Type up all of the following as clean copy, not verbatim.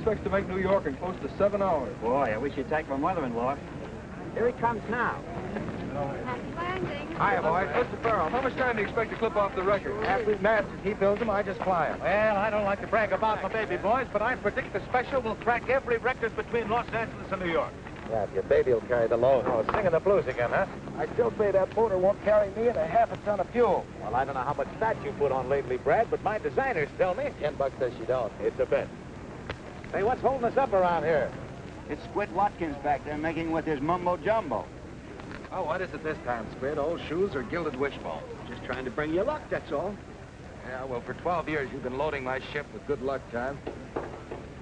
expects to make New York in close to 7 hours. Boy, I wish you'd take my mother-in-law. Here he comes now. Happy landing. Hiya, boys. Mr. Farrell, how much time do you expect to clip off the record? After McMasters, he builds them, I just fly them. Well, I don't like to brag about my baby boys, but I predict the special will crack every record between Los Angeles and New York. Yeah, if your baby will carry the load. Oh, singing the blues again, huh? I still say that motor won't carry me and a half a ton of fuel. Well, I don't know how much fat you put on lately, Brad, but my designers tell me. $10 says you don't. It's a bet. Hey, what's holding us up around here? It's Squid Watkins back there making with his mumbo-jumbo. Oh, what is it this time, Squid? Old shoes or gilded wishbones? Just trying to bring you luck, that's all. Yeah, well, for 12 years, you've been loading my ship with good luck, John.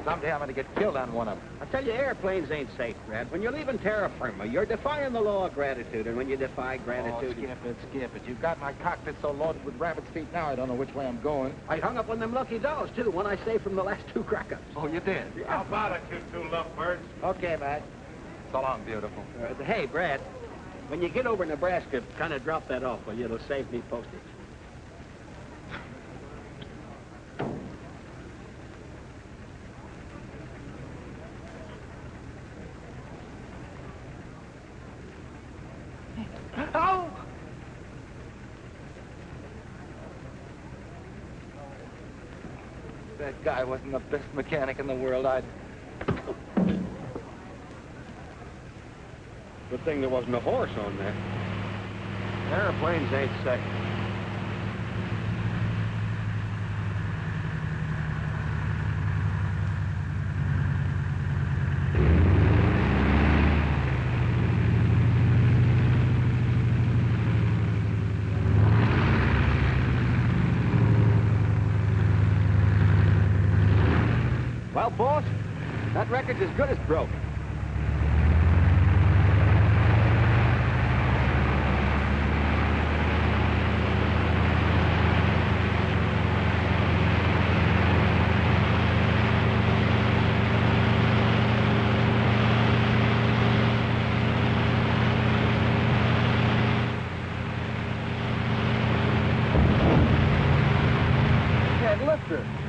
Someday I'm going to get killed on one of them. I tell you, airplanes ain't safe, Brad. When you're leaving terra firma, you're defying the law of gratitude, and when you defy gratitude... Oh, skip it. You've got my cockpit so loaded with rabbit's feet now, I don't know which way I'm going. I hung up on them lucky dolls, too, one I saved from the last 2 crack-ups. Oh, you did? Yeah. How about it, you 2 lovebirds? Okay, Matt. So long, beautiful. Hey, Brad, when you get over Nebraska, kind of drop that off, will you? It'll save me postage. Oh! That guy wasn't the best mechanic in the world. Good thing there wasn't a horse on there. Airplanes ain't safe. Well, boss, that record's as good as broke.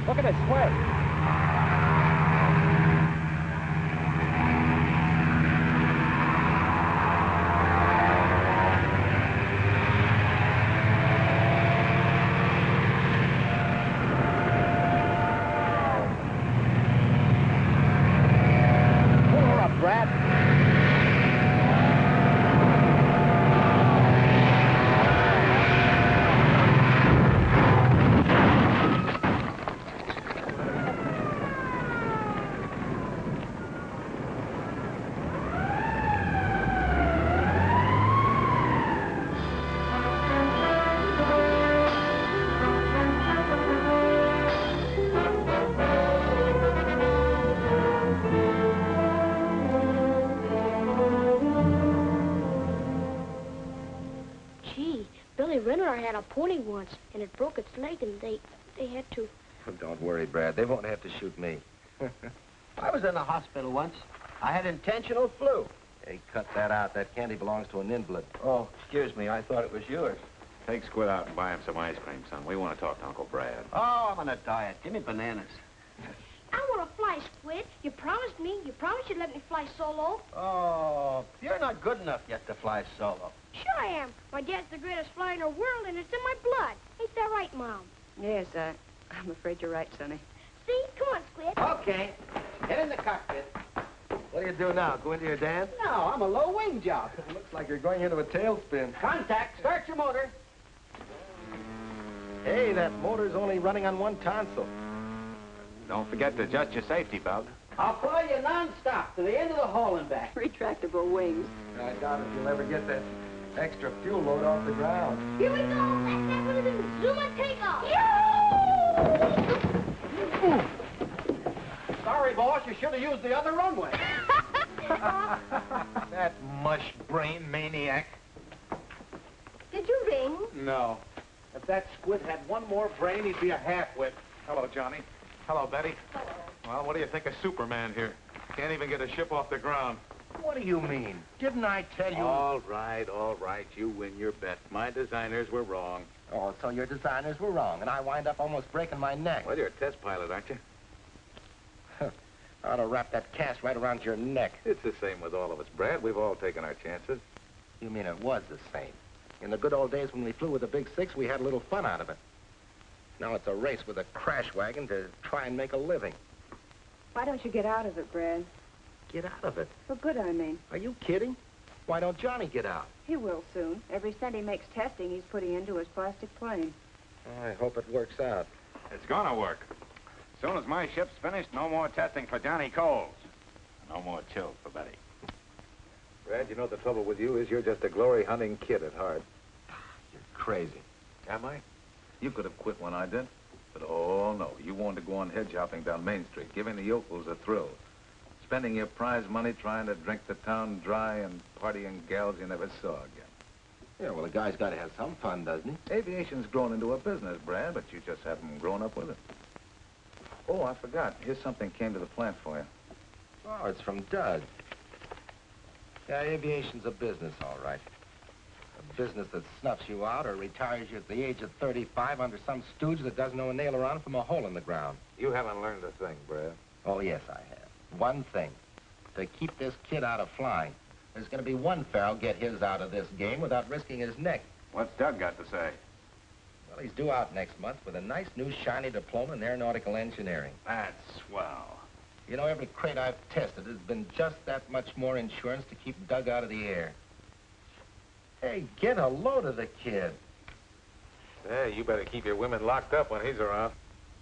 Look at it sway. Had a pony once, and it broke its leg, and they had to... Oh, don't worry, Brad. They won't have to shoot me. I was in the hospital once. I had intentional flu. Hey, cut that out. That candy belongs to an invalid. Oh, excuse me. I thought it was yours. Take Squid out and buy him some ice cream, son. We want to talk to Uncle Brad. Oh, I'm on a diet. Give me bananas. I want to fly, Squid. You promised me. You promised you'd let me fly solo. Oh, you're not good enough yet to fly solo. Sure I am. My dad's the greatest flyer in the world, and it's in my blood. Ain't that right, Mom? Yes, I'm afraid you're right, Sonny. See? Come on, Squid. Okay. Get in the cockpit. What do you do now? Go into your dance? No, I'm a low-wing job. Looks like you're going into a tailspin. Contact. Start your motor. Hey, that motor's only running on one tonsil. Don't forget to adjust your safety belt. I'll fly you non-stop to the end of the hall and back. Retractable wings. I doubt if you'll ever get that extra fuel load off the ground. Here we go. That's that one of them zoom and take off. Sorry, boss. You should have used the other runway. That mush-brain maniac. Did you ring? No. If that Squid had one more brain, he'd be a half-wit. Hello, Johnny. Hello, Betty. Well, what do you think of Superman here? Can't even get a ship off the ground. What do you mean? Didn't I tell you? All right. You win your bet. My designers were wrong. Oh, so your designers were wrong, and I wind up almost breaking my neck. Well, you're a test pilot, aren't you? I ought to wrap that cast right around your neck. It's the same with all of us, Brad. We've all taken our chances. You mean it was the same? In the good old days when we flew with the Big Six, we had a little fun out of it. Now it's a race with a crash wagon to try and make a living. Why don't you get out of it, Brad? Get out of it. For good, I mean. Are you kidding? Why don't Johnny get out? He will soon. Every cent he makes testing, he's putting into his plastic plane. I hope it works out. It's gonna work. As soon as my ship's finished, no more testing for Johnny Coles. No more chills for Betty. Brad, you know the trouble with you is you're just a glory-hunting kid at heart. You're crazy. Am I? You could have quit when I did. But, oh, no. You wanted to go on hedge hopping down Main Street, giving the yokels a thrill. Spending your prize money trying to drink the town dry and partying gals you never saw again. Yeah, well, a guy's got to have some fun, doesn't he? Aviation's grown into a business, Brad, but you just haven't grown up with it. Oh, I forgot. Here's something came to the plant for you. Oh, it's from Doug. Yeah, aviation's a business, all right. A business that snuffs you out or retires you at the age of 35 under some stooge that doesn't know a nail around from a hole in the ground. You haven't learned a thing, Brad. Oh, yes, I have. One thing. To keep this kid out of flying. There's going to be one Farrell get his out of this game without risking his neck. What's Doug got to say? Well, he's due out next month with a nice new shiny diploma in aeronautical engineering. That's swell. You know, every crate I've tested has been just that much more insurance to keep Doug out of the air. Hey, get a load of the kid. Hey, you better keep your women locked up when he's around.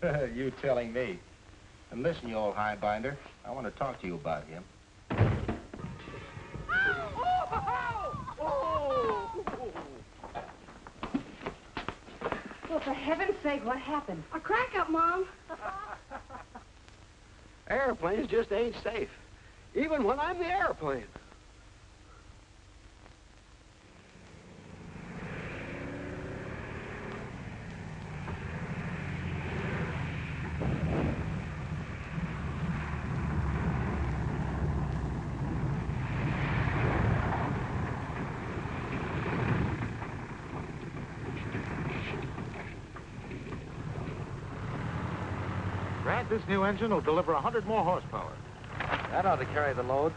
You telling me. And listen, you old highbinder, I want to talk to you about him. Well, for heaven's sake, what happened? A crack up, Mom. Airplanes just ain't safe, even when I'm the airplane. Brad, this new engine will deliver 100 more horsepower. That ought to carry the load.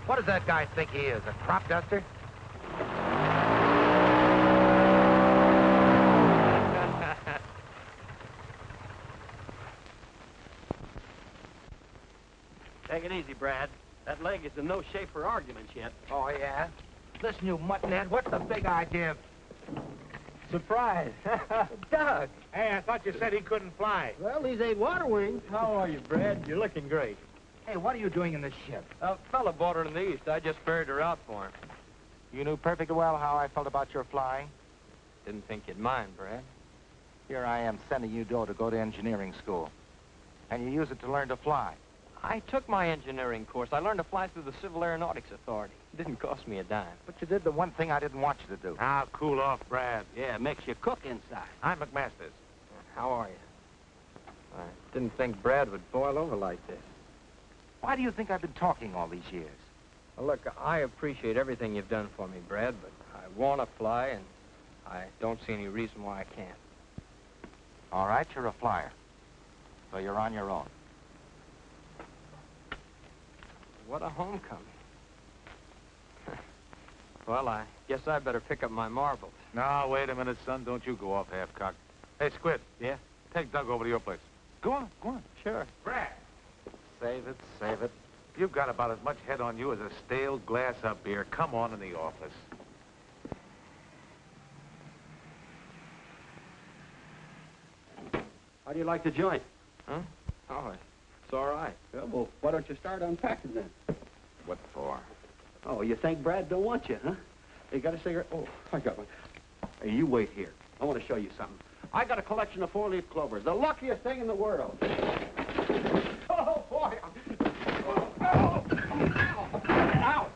What does that guy think he is, a crop duster? Take it easy, Brad. That leg is in no shape for arguments yet. Oh, yeah? Listen, you muttonhead, what's the big idea? Surprise. Doug! Hey, I thought you said he couldn't fly. Well, these ain't water wings. How are you, Brad? You're looking great. Hey, what are you doing in this ship? A fella bought her in the East. I just ferried her out for him. You knew perfectly well how I felt about your flying. Didn't think you'd mind, Brad. Here I am sending you dough to go to engineering school. And you use it to learn to fly. I took my engineering course. I learned to fly through the Civil Aeronautics Authority. It didn't cost me a dime. But you did the one thing I didn't want you to do. Now, cool off, Brad. Yeah, makes you cook inside. I'm McMasters. How are you? I didn't think Brad would boil over like this. Why do you think I've been talking all these years? Well, look, I appreciate everything you've done for me, Brad, but I want to fly, and I don't see any reason why I can't. All right, you're a flyer. So you're on your own. What a homecoming. Well, I guess I better pick up my marbles. Now, wait a minute, son. Don't you go off half-cocked. Hey, Squid. Yeah? Take Doug over to your place. Go on, go on. Sure. Brad! Save it, save it. You've got about as much head on you as a stale glass of beer. Come on in the office. How do you like the joint? Huh? Oh, it's all right. Well, why don't you start unpacking then? What for? Oh, you think Brad don't want you, huh? You got a cigarette? Oh, I got one. Hey, you wait here. I want to show you something. I got a collection of four-leaf clovers, the luckiest thing in the world. Oh, boy. Oh. Ouch.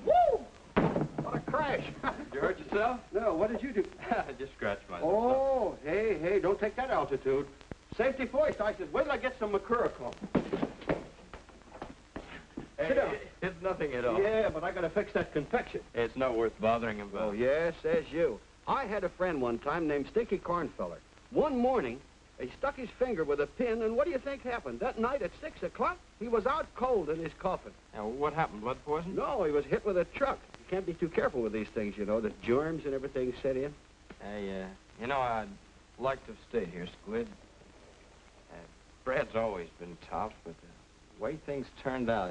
Woo! What a crash. Did you hurt yourself? No, what did you do? I just scratched myself. Oh, hey, don't take that altitude. Safety first. I said, wait till I get some Mercurochrome. Sit down. It's nothing at all. Yeah, but I gotta fix that confection. It's not worth bothering him about. Oh, yes, says you. I had a friend one time named Stinky Cornfeller. One morning, he stuck his finger with a pin, and what do you think happened? That night at 6 o'clock, he was out cold in his coffin. Now, what happened? Blood poison? No, he was hit with a truck. You can't be too careful with these things, you know. The germs and everything set in. Hey, you know, I'd like to stay here, Squid. Brad's always been tough, but the way things turned out,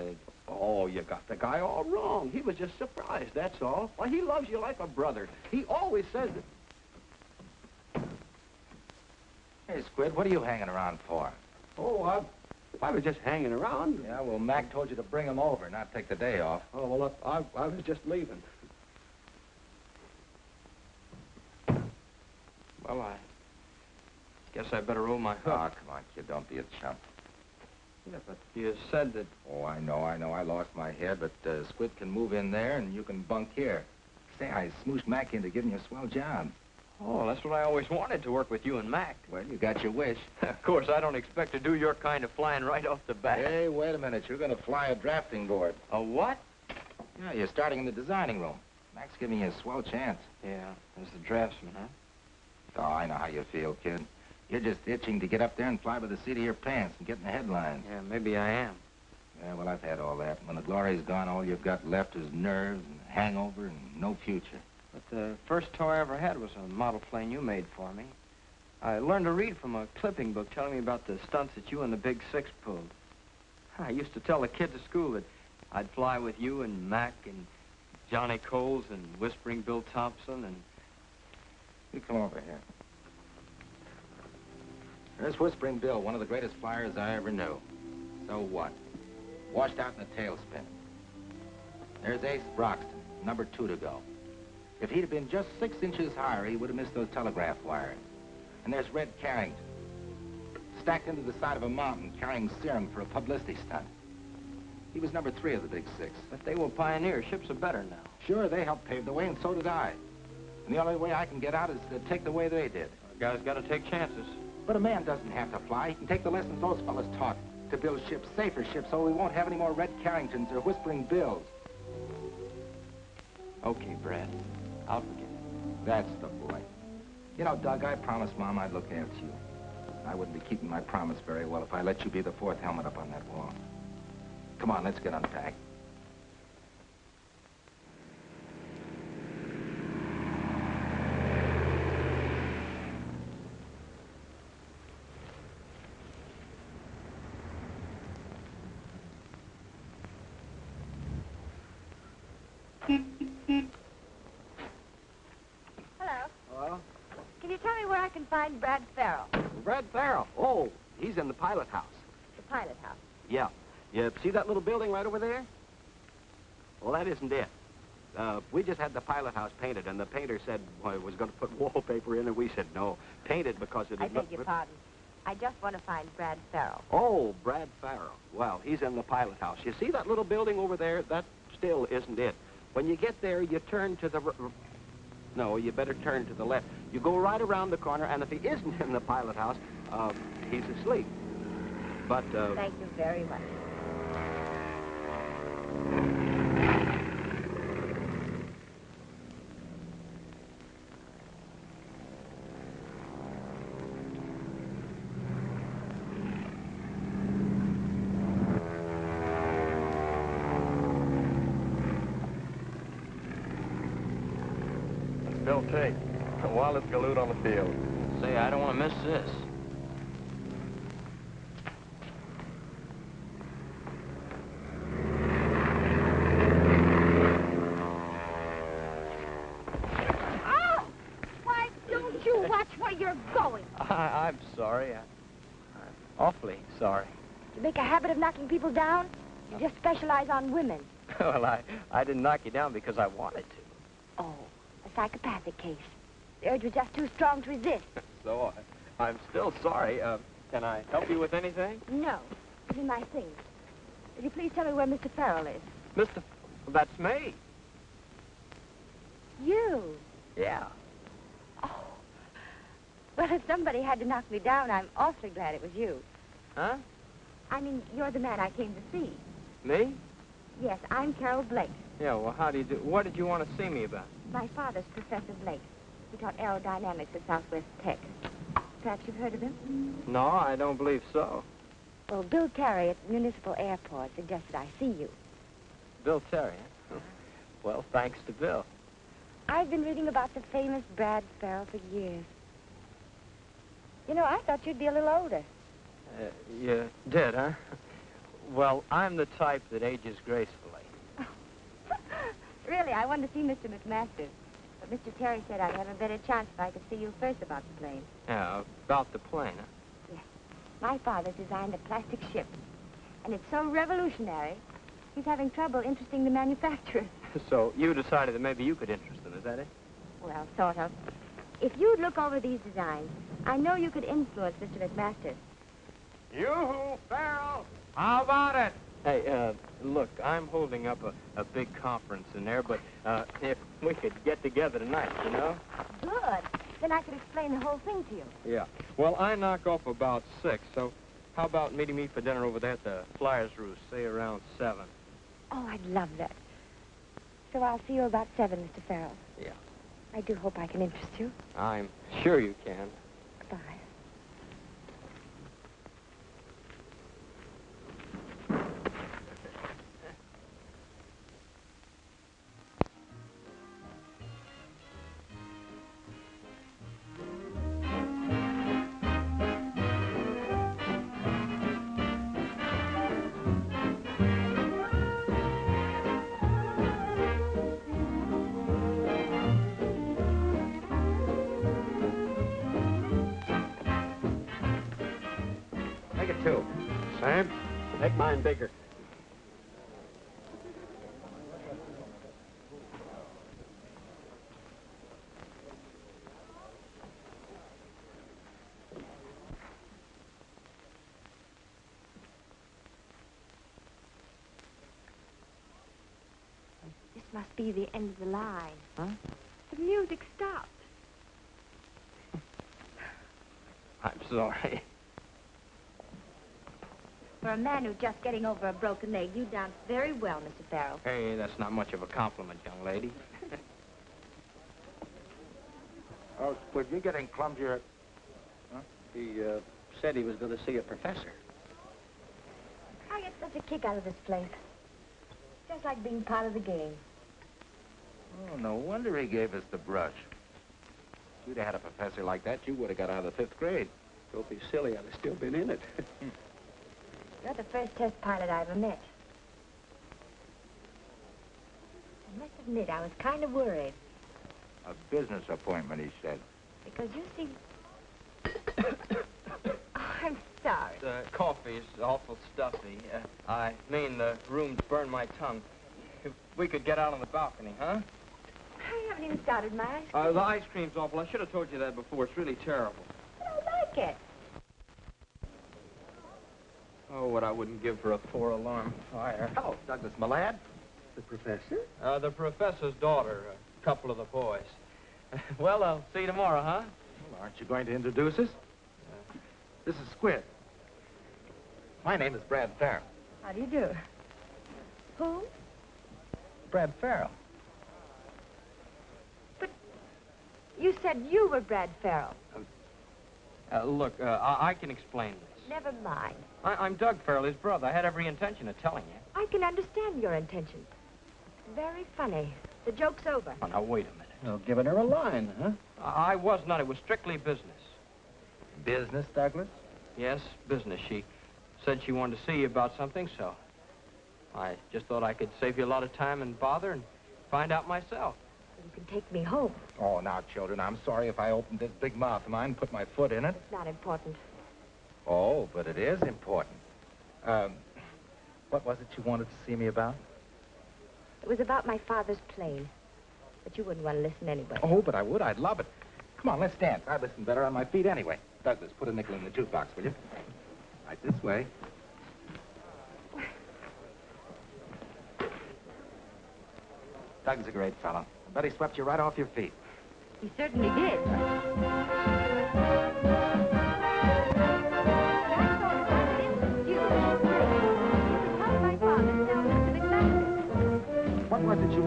Oh, you got the guy all wrong. He was just surprised, that's all. Why, he loves you like a brother. He always says that. Hey, Squid, what are you hanging around for? Oh, I was just hanging around. Yeah, well, Mac told you to bring him over, not take the day off. Oh, well, I was just leaving. well, I guess I better roll my hook. Oh, come on, kid, don't be a chump. Yeah, but you said that... Oh, I know, I lost my head, but Squid can move in there and you can bunk here. Say, I smooshed Mac into giving you a swell job. Oh, that's what I always wanted, to work with you and Mac. Well, you got your wish. Of course, I don't expect to do your kind of flying right off the bat. Hey, wait a minute. You're going to fly a drafting board. A what? Yeah, you're starting in the designing room. Mac's giving you a swell chance. Yeah, as the draftsman, huh? Oh, I know how you feel, kid. You're just itching to get up there and fly by the seat of your pants and get in the headlines. Yeah, maybe I am. Yeah, well, I've had all that. When the glory's gone, all you've got left is nerves and hangover and no future. But the first toy I ever had was a model plane you made for me. I learned to read from a clipping book telling me about the stunts that you and the Big Six pulled. I used to tell the kids at school that I'd fly with you and Mac and Johnny Coles and Whispering Bill Thompson and... You come over here. There's Whispering Bill, one of the greatest flyers I ever knew. So what? Washed out in a tailspin. There's Ace Broxton, number 2 to go. If he'd have been just 6 inches higher, he would have missed those telegraph wires. And there's Red Carrington, stacked into the side of a mountain carrying serum for a publicity stunt. He was number 3 of the Big Six. But they were pioneers. Ships are better now. Sure, they helped pave the way, and so did I. And the only way I can get out is to take the way they did. A guy's got to take chances. But a man doesn't have to fly. He can take the lessons those fellas taught to build ships, safer ships, so we won't have any more Red Carringtons or Whispering Bills. Okay, Brad. I'll forget it. That's the boy. You know, Doug, I promised Mom I'd look after you. I wouldn't be keeping my promise very well if I let you be the 4th helmet up on that wall. Come on, let's get unpacked. Can you tell me where I can find Brad Farrell? Brad Farrell. Oh, he's in the pilot house. The pilot house. Yeah. You see that little building right over there? Well, that isn't it. We just had the pilot house painted, and the painter said he was going to put wallpaper in, and we said no. Paint it because it... I beg your pardon. I just want to find Brad Farrell. Oh, Brad Farrell. Well, he's in the pilot house. You see that little building over there? That still isn't it. When you get there, you turn to the... No, you better turn to the left. You go right around the corner, and if he isn't in the pilot house, he's asleep. But, Thank you very much. Bill Tate, the wildest galoot on the field. Say, I don't want to miss this. Oh! Why don't you watch where you're going? I'm sorry. I'm awfully sorry. You make a habit of knocking people down? You just specialize on women. Well, I didn't knock you down because I wanted to. Oh, a psychopathic case. The urge was just too strong to resist. So, I'm still sorry. Can I help you with anything? No. Give me my things. Will you please tell me where Mr. Farrell is? Mr. That's me. You? Yeah. Oh. Well, if somebody had to knock me down, I'm awfully glad it was you. Huh? I mean, you're the man I came to see. Me? Yes, I'm Carol Blake. Yeah, well, how do you do? What did you want to see me about? My father's Professor Blake. He taught aerodynamics at Southwest Tech. Perhaps you've heard of him? No, I don't believe so. Well, Bill Terry at the Municipal Airport suggested I see you. Bill Terry, huh? Well, thanks to Bill. I've been reading about the famous Brad Farrell for years. You know, I thought you'd be a little older. You did, huh? Well, I'm the type that ages gracefully. Really, I wanted to see Mr. McMasters. But Mr. Terry said I'd have a better chance if I could see you first about the plane. Yeah, about the plane, huh? Yes. My father designed a plastic ship. And it's so revolutionary, he's having trouble interesting the manufacturers. So you decided that maybe you could interest them, is that it? Well, sort of. If you'd look over these designs, I know you could influence Mr. McMasters. Yoo-hoo, Farrell! How about it? Hey, look, I'm holding up a big conference in there, but if we could get together tonight, you know? Good. Then I could explain the whole thing to you. Yeah. Well, I knock off about 6, so how about meeting me for dinner over there at the Flyers Roost, say around 7? Oh, I'd love that. So I'll see you about 7, Mr. Farrell. Yeah. I do hope I can interest you. I'm sure you can. Goodbye. Make it 2. Sam, make mine bigger. This must be the end of the line. Huh? The music stopped. I'm sorry. For a man who's just getting over a broken leg, you danced very well, Mr. Farrell. Hey, that's not much of a compliment, young lady. Oh, Squid, you're getting clumsier. Huh? He said he was going to see a professor. I get such a kick out of this place. Just like being part of the game. Oh, no wonder he gave us the brush. If you'd have had a professor like that, you would have got out of the 5th grade. Don't be silly, I'd have still been in it. You're the first test pilot I ever met. I must admit, I was kind of worried. A business appointment, he said. Because you see... Oh, I'm sorry. The coffee's awful stuffy. I mean, the room's burned my tongue. If we could get out on the balcony, huh? I haven't even started my ice cream. The ice cream's awful. I should have told you that before. It's really terrible. I don't like it. Oh, what I wouldn't give for a 4-alarm fire. Hello, Douglas, my lad. The professor? The professor's daughter, a couple of the boys. Well, I'll see you tomorrow, huh? Well, aren't you going to introduce us? This is Squid. My name is Brad Farrell. How do you do? Who? Brad Farrell. But you said you were Brad Farrell. Look, I can explain this. Never mind. I'm Doug Farrell, his brother. I had every intention of telling you. I can understand your intention. It's very funny. The joke's over. Oh, now, wait a minute. Well, giving her a line, huh? I was not. It was strictly business. Business, Douglas? Yes, business. She said she wanted to see you about something, so I just thought I could save you a lot of time and bother and find out myself. You can take me home. Oh, now, children, I'm sorry if I opened this big mouth of mine and put my foot in it. It's not important. Oh, but it is important. What was it you wanted to see me about? It was about my father's plane. But you wouldn't want to listen anyway. Oh, but I would. I'd love it. Come on, let's dance. I listen better on my feet anyway. Douglas, put a nickel in the jukebox, will you? Right this way. Doug's a great fellow. I bet he swept you right off your feet. He certainly did. You could help my father tell Mr. McMasters.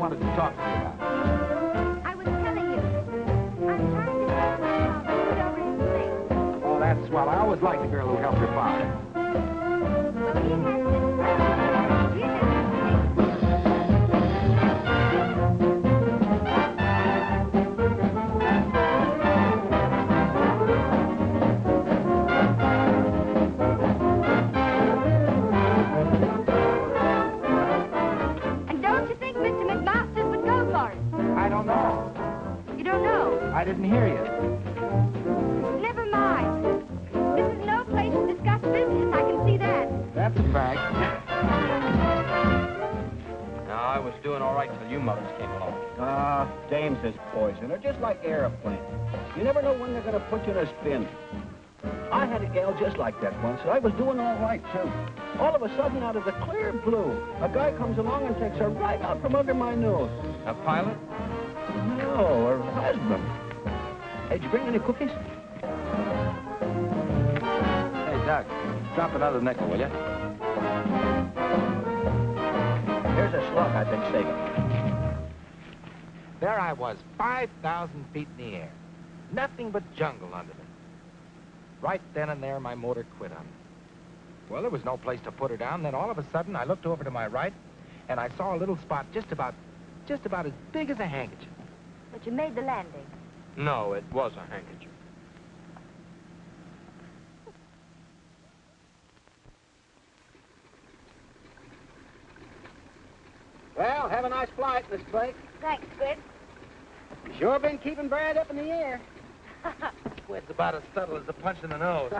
wanted to talk to me about? I was telling you. I'm trying to get my father to put over his plane. Oh, that's swell. I always liked the girl who helped her father. Well, he has this. He has this And don't you think Mr. McMasters would go for it? I don't know. You don't know? I didn't hear you. Never mind. This is no place to discuss business, I can see that. That's a fact. No, I was doing all right till you mothers came along. Dames is poison. They're just like airplanes. You never know when they're going to put you in a spin. I had a gal just like that once, and I was doing all right, too. All of a sudden, out of the clear blue, a guy comes along and takes her right out from under my nose. A pilot? No, her husband. Hey, did you bring any cookies? Hey, Doc, drop another nickel, will you? Here's a slug I've been saving. There I was, 5,000 feet in the air. Nothing but jungle under me. Right then and there, my motor quit on me. Well, there was no place to put her down. Then all of a sudden, I looked over to my right, and I saw a little spot just about as big as a handkerchief. But you made the landing. No, it was a handkerchief. Well, have a nice flight, Miss Blake. Thanks, Squid. You sure been keeping Brad up in the air. Squid's about as subtle as a punch in the nose.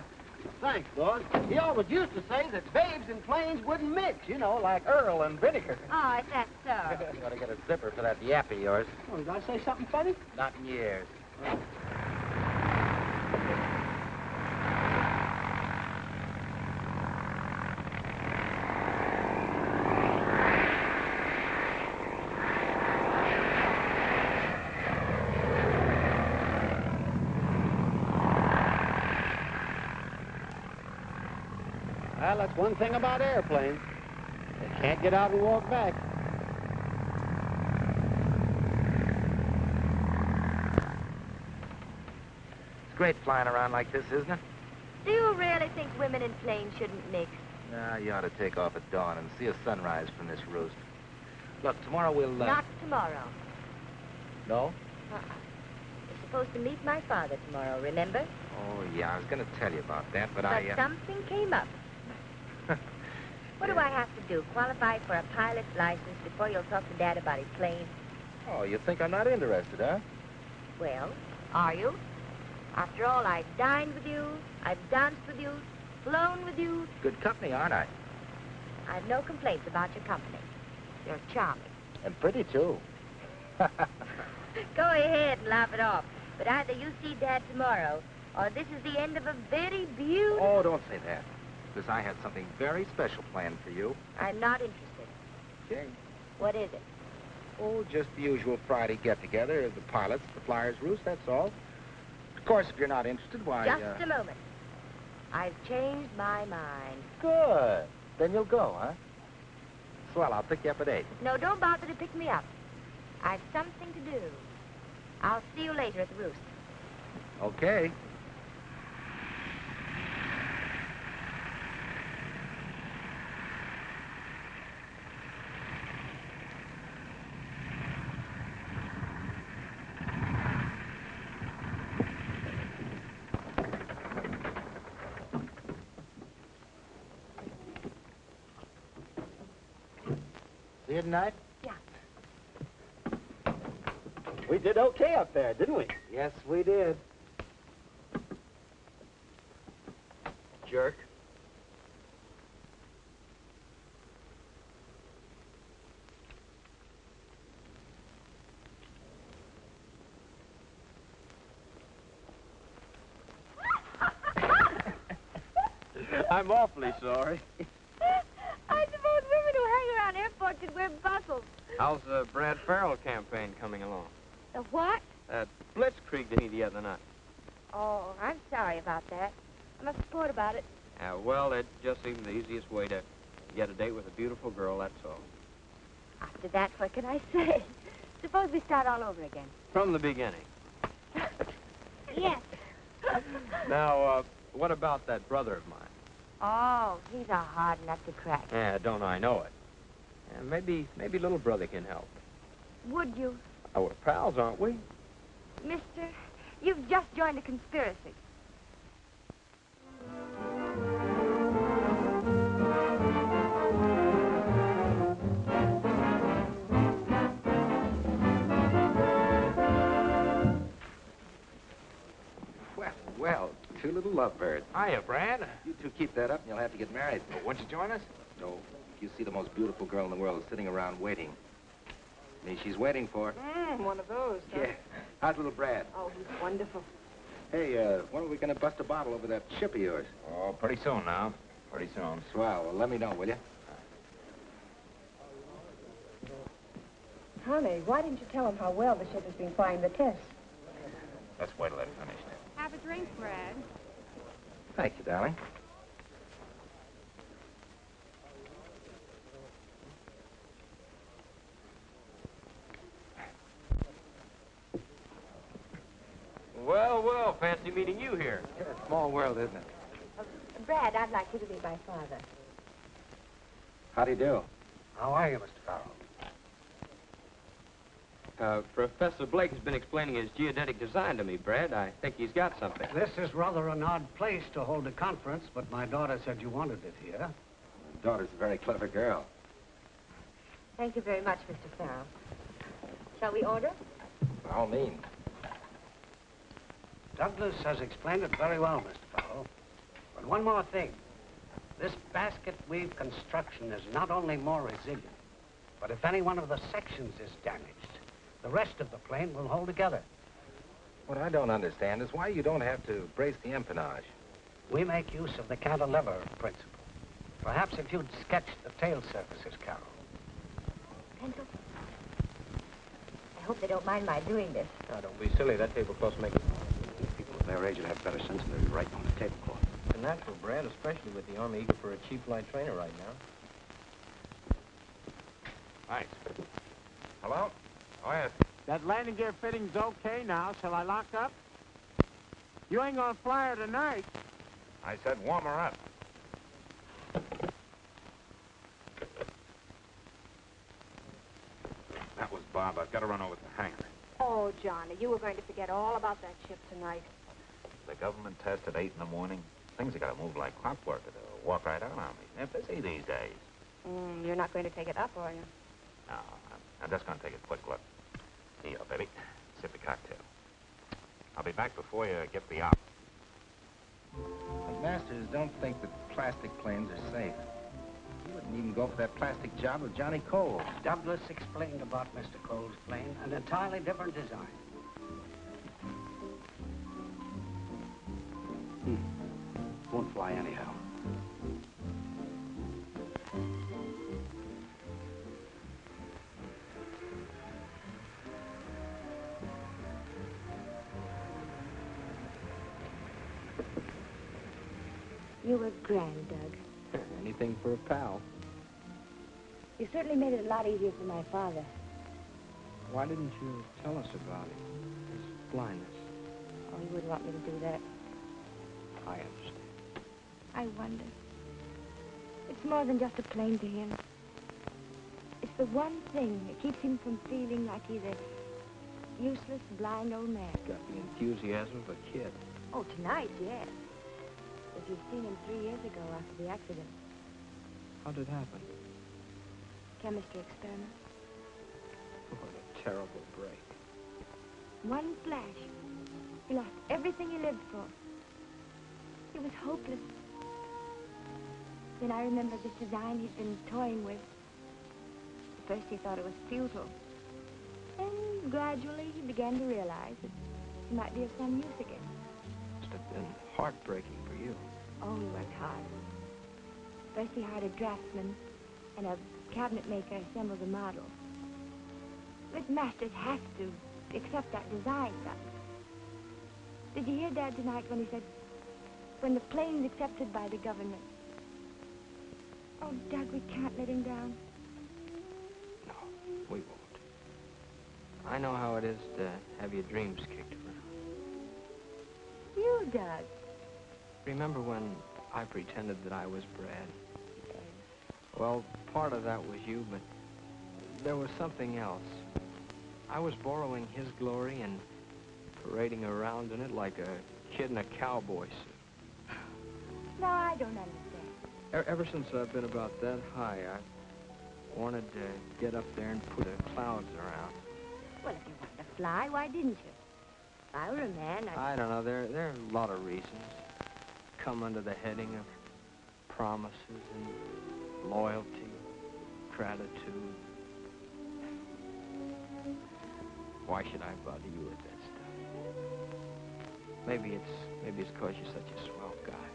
Thanks, boss. He always used to say that babes and planes wouldn't mix, you know, like Earl and vinegar. Oh, is that so? You ought to get a zipper for that yap of yours. Oh, did I say something funny? Not in years. Well, that's one thing about airplanes. They can't get out and walk back. It's great flying around like this, isn't it? Do you really think women in planes shouldn't mix? Nah, you ought to take off at dawn and see a sunrise from this roost. Look, tomorrow we'll... Not tomorrow. No? You're supposed to meet my father tomorrow, remember? Oh, yeah, I was going to tell you about that, but But something came up. What do I have to do? Qualify for a pilot's license before you'll talk to Dad about his plane? Oh, you think I'm not interested, huh? Well, are you? After all, I've dined with you, I've danced with you, flown with you. Good company, aren't I? I've no complaints about your company. You're charming. And pretty, too. Go ahead and laugh it off. But either you see Dad tomorrow, or this is the end of a very beautiful... Oh, don't say that. Because I had something very special planned for you. I'm not interested. Okay. What is it? Oh, just the usual Friday get-together, the pilots, the flyers' roost, that's all. Of course, if you're not interested, why... Just a moment. I've changed my mind. Good. Then you'll go, huh? Swell, I'll pick you up at 8. No, don't bother to pick me up. I've something to do. I'll see you later at the roost. Okay. See you tonight? Yeah. We did okay up there, didn't we? Yes, we did. Jerk. I'm awfully sorry. I suppose women who hang around airports could wear bustles. How's the Brad Farrell campaign coming along? The what? That blitzkrieg to me the other night. Oh, I'm sorry about that. I must report about it. Well, it just seemed the easiest way to get a date with a beautiful girl, that's all. After that, what can I say? Suppose we start all over again. From the beginning. Yes. Now, what about that brother of mine? Oh, he's a hard nut to crack. Yeah, don't I know it? Yeah, maybe little brother can help. Would you? Oh, we're pals, aren't we? Mister, you've just joined a conspiracy. Well, two little lovebirds. Hiya, Brad. You two keep that up and you'll have to get married. Oh, won't you join us? No. You see the most beautiful girl in the world sitting around waiting. Me, she's waiting for. One of those, huh? Yeah. How's little Brad? Oh, he's wonderful. Hey, when are we going to bust a bottle over that ship of yours? Oh, pretty soon now. Pretty soon. Swell. Well, let me know, will you? Honey, why didn't you tell him how well the ship has been flying the test? Let's wait till they're finished. Have a drink, Brad. Thank you, darling. Well, well, fancy meeting you here. Yeah, small world, isn't it? Brad, I'd like you to be my father. How do you do? How are you, Mr. Farrell? Professor Blake has been explaining his geodetic design to me, Brad. I think he's got something. This is rather an odd place to hold a conference, but my daughter said you wanted it here. Your daughter's a very clever girl. Thank you very much, Mr. Farrell. Shall we order? By all means. Douglas has explained it very well, Mr. Farrell. But one more thing. This basket weave construction is not only more resilient, but if any one of the sections is damaged, the rest of the plane will hold together. What I don't understand is why you don't have to brace the empennage. We make use of the cantilever principle. Perhaps if you'd sketch the tail surfaces, Carol. Pencil? I hope they don't mind my doing this. Now, don't be silly. That tablecloth's making... People of their age would have better sense than to be writing on the tablecloth. It's natural, Brad, especially with the Army eager for a cheap flight trainer right now. Thanks. Hello? Oh, yes. That landing gear fitting's okay now. Shall I lock up? You ain't gonna fly her tonight. I said warm her up. That was Bob. I've got to run over to the hangar. Oh, Johnny, you were going to forget all about that ship tonight. The government test at 8 in the morning. Things have got to move like clockwork or they'll walk right out on me. They're busy these days. You're not going to take it up, are you? No, I'm just going to take a quick look. Here, baby. Sip the cocktail. I'll be back before you get the op. McMasters don't think that plastic planes are safe. You wouldn't even go for that plastic job with Johnny Cole. Douglas explained about Mr. Cole's plane, an entirely different design. Won't fly anyhow. You were grand, Doug. Anything for a pal. You certainly made it a lot easier for my father. Why didn't you tell us about it? His blindness. Oh, he wouldn't want me to do that. I understand. I wonder. It's more than just a plane to him. It's the one thing that keeps him from feeling like he's a useless, blind old man. Got the enthusiasm of a kid. Oh, tonight, yes. If you'd seen him 3 years ago after the accident. How did it happen? Chemistry experiment. What a terrible break. One flash. He lost everything he lived for. It was hopeless. Then I remembered this design he'd been toying with. At first he thought it was futile. Then gradually he began to realize that he might be of some use again. Must have been heartbreaking for you. Oh, he worked hard. First he hired a draftsman, and a cabinet maker assembled the model. McMasters has to accept that design, Doug. Did you hear Dad tonight when he said, when the plane's accepted by the government? Oh, Doug, we can't let him down. No, I know how it is to have your dreams kicked around. You, Doug. Remember when I pretended that I was Brad? Well, part of that was you, but there was something else. I was borrowing his glory and parading around in it like a kid in a cowboy suit. No, I don't understand. Ever since I've been about that high, I wanted to get up there and put the clouds around. Well, if you wanted to fly, why didn't you? If I were a man, I don't know. There are a lot of reasons. Come under the heading of promises and loyalty, gratitude. Why should I bother you with that stuff? Maybe it's because you're such a swell guy.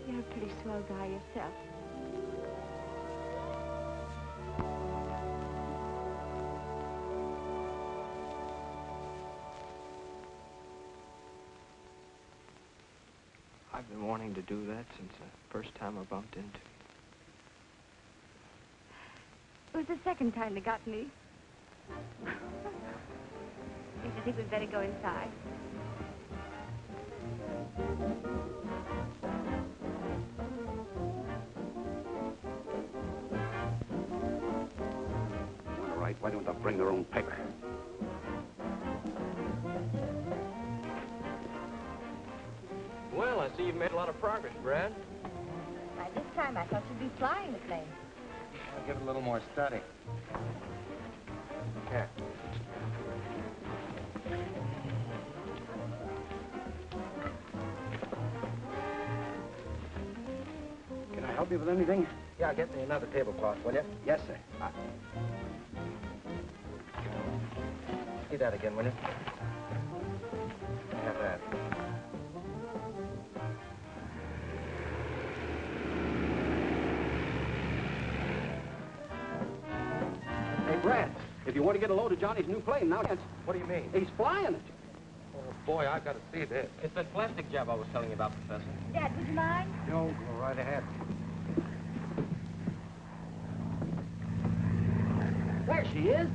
You're a pretty swell guy yourself. I've been wanting to do that since the first time I bumped into you. It was the second time they got me. Don't you think we'd better go inside? All right, why don't they bring their own paper? Well, I see you've made a lot of progress, Brad. By this time, I thought you'd be flying the plane. I'll give it a little more study. Here. Can I help you with anything? Yeah, get me another tablecloth, will you? Yes, sir. See that again, will you? Have that. Hey, Brad, if you want to get a load of Johnny's new plane, now dance. What do you mean? He's flying it. Oh, boy, I've got to see this. It's that plastic job I was telling you about, Professor. Dad, would you mind? No, go right ahead. There she is.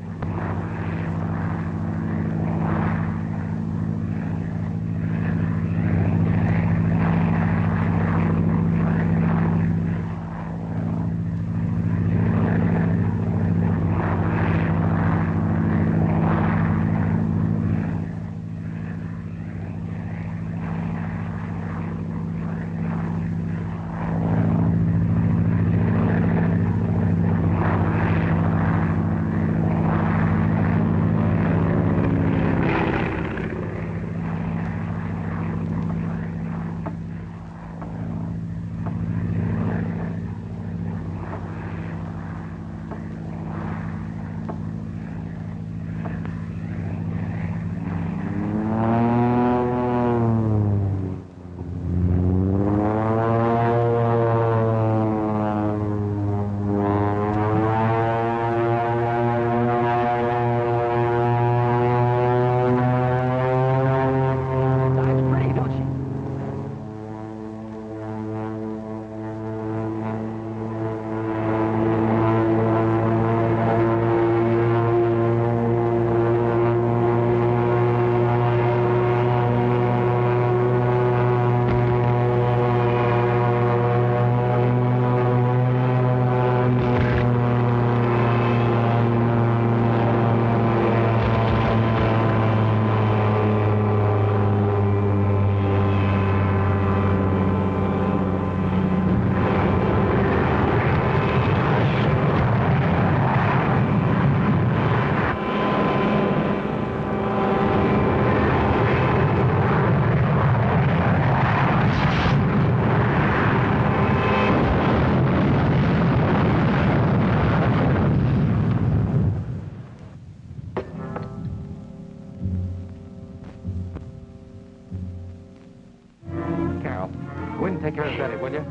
Go in and take care of Betty, will you?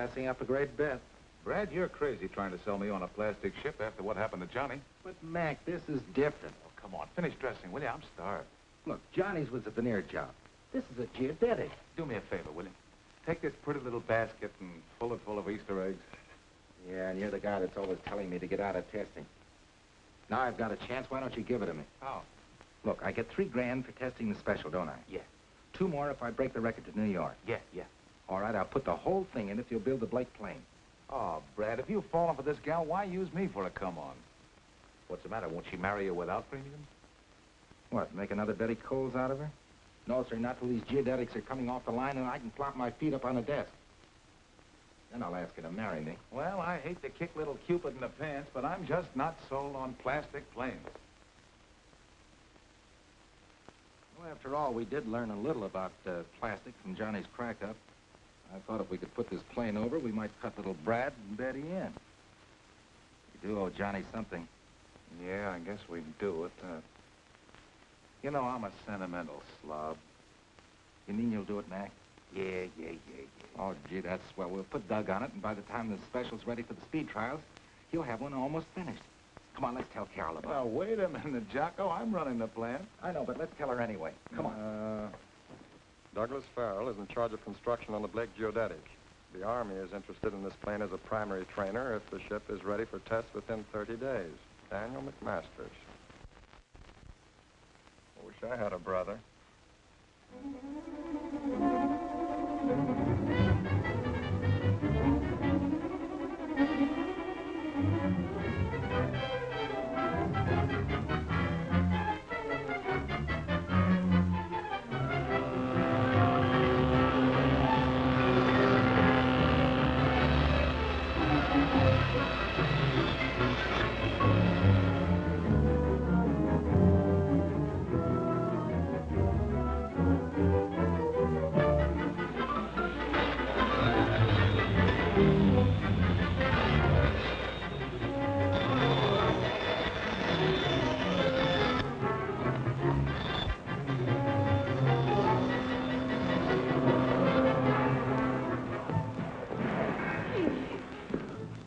passing up a great bet. Brad, you're crazy trying to sell me on a plastic ship after what happened to Johnny. But, Mac, this is different. Oh, come on. Finish dressing, will you? I'm starved. Look, Johnny's was a veneer job. This is a geodetic. Do me a favor, will you? Take this pretty little basket and fill it full of Easter eggs. Yeah, and you're the guy that's always telling me to get out of testing. Now I've got a chance. Why don't you give it to me? How? Look, I get $3 grand for testing the special, don't I? Yeah. 2 more if I break the record to New York. Yeah. All right, I'll put the whole thing in if you'll build the Blake plane. Oh, Brad, if you've fallen for this gal, why use me for a come-on? What's the matter? Won't she marry you without premium? What, make another Betty Coles out of her? No, sir, not till these geodetics are coming off the line and I can plop my feet up on a desk. Then I'll ask her to marry me. Well, I hate to kick little Cupid in the pants, but I'm just not sold on plastic planes. Well, after all, we did learn a little about plastic from Johnny's crack-up. I thought if we could put this plane over, we might cut little Brad and Betty in. We do owe Johnny something. Yeah, I guess we do it. You know, I'm a sentimental slob. You mean you'll do it, Mac? Yeah. Oh, gee, that's swell. We'll put Doug on it, and by the time the special's ready for the speed trials, he'll have one almost finished. Come on, let's tell Carol about it. Now, wait a minute, Jocko. I'm running the plant. I know, but let's tell her anyway. Come on. Douglas Farrell is in charge of construction on the Blake Geodetic. The Army is interested in this plane as a primary trainer if the ship is ready for tests within 30 days. Daniel McMasters. I wish I had a brother.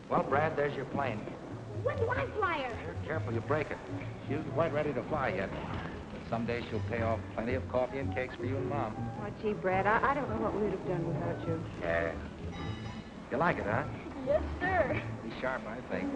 Well, Brad, there's your plane. When do I fly her? Careful, you break it. She isn't quite ready to fly yet. But someday she'll pay off plenty of coffee and cakes for you and Mom. Oh, gee, Brad, I don't know what we would have done without you. Yeah. You like it, huh? Yes, sir. Be sharp, I think.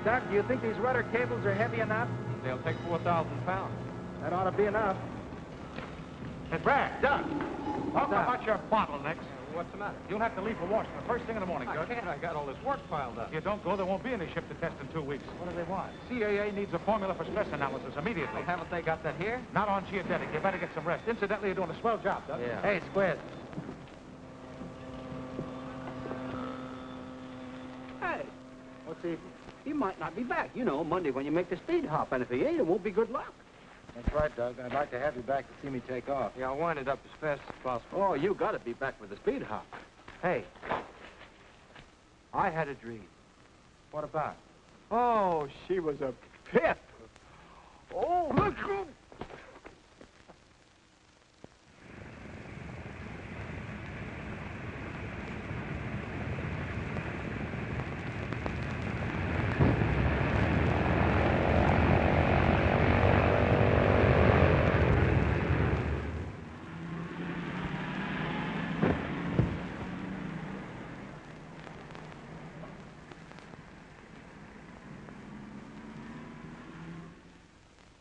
Doc, do you think these rudder cables are heavy enough? They'll take 4,000 pounds. That ought to be enough. Hey, Brad, Doug, talk about your bottlenecks. What's the matter? You'll have to leave for Washington first thing in the morning, I Judge. can't. I got all this work piled up. If you don't go, there won't be any ship to test in 2 weeks. What do they want? CAA needs a formula for stress analysis immediately. Well, haven't they got that here? Not on geodetic. You better get some rest. Incidentally, you're doing a swell job, Doug. Yeah. Hey, Squid. Hey, what's he might not be back, you know, Monday when you make the speed hop. And if he ain't, it won't be good luck. That's right, Doug. I'd like to have you back to see me take off. Yeah, I'll wind it up as fast as possible. Oh, you got to be back with the speed hop. Hey, I had a dream. What about? Oh, she was a pip. Oh, let's go.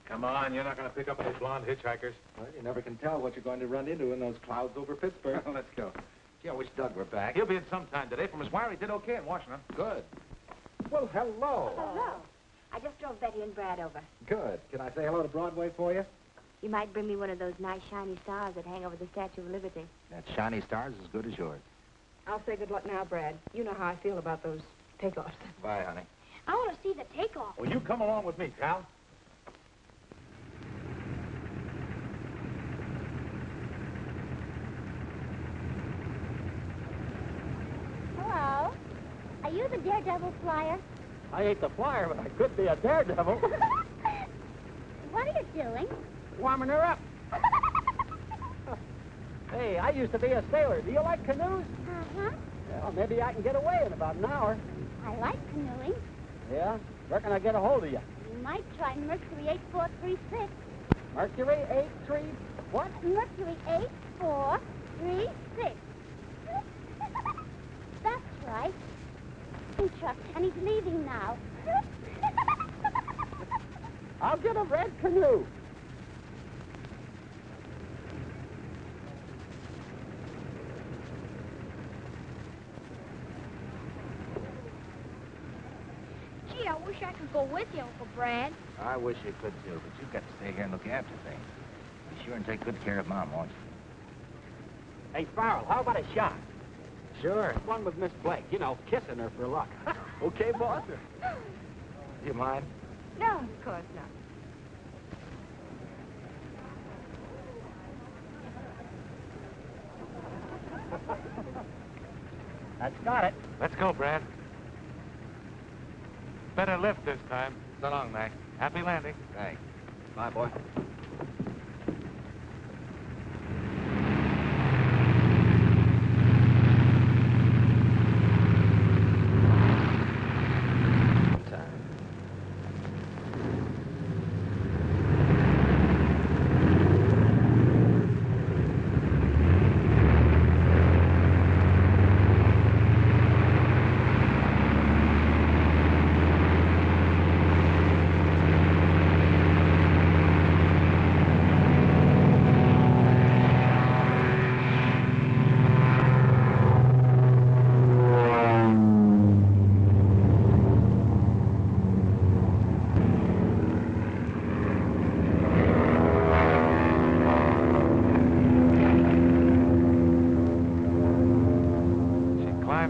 Come on, you're not going to pick up any blonde hitchhikers. Well, you never can tell what you're going to run into in those clouds over Pittsburgh. Let's go. Gee, I wish Doug were back. He'll be in sometime today. From his wire, he did okay in Washington. Good. Well, hello. Hello. I just drove Betty and Brad over. Good. Can I say hello to Broadway for you? You might bring me one of those nice shiny stars that hang over the Statue of Liberty. That shiny star's as good as yours. I'll say good luck now, Brad. You know how I feel about those takeoffs. Bye, honey. I want to see the takeoff. Well, you come along with me, Cal. Hello. Are you the daredevil flyer? I ain't the flyer, but I could be a daredevil. What are you doing? Warming her up. Hey, I used to be a sailor. Do you like canoes? Uh-huh. Well, maybe I can get away in about an hour. I like canoeing. Yeah? Where can I get a hold of you? You might try Mercury 8436. Mercury 83... What? Mercury 8436. That's right. Chuck, and he's leaving now. I'll get a red canoe. Gee, I wish I could go with you, Uncle Brad. I wish you could, too, but you've got to stay here and look after things. Be sure and take good care of Mom, won't you? Hey, Farrell, how about a shot? Sure. One with Miss Blake. You know, kissing her for luck. Okay, boss? Do you mind? No, of course not. That's got it. Let's go, Brad. Better lift this time. So long, Mac. Happy landing. Thanks. Bye, boy.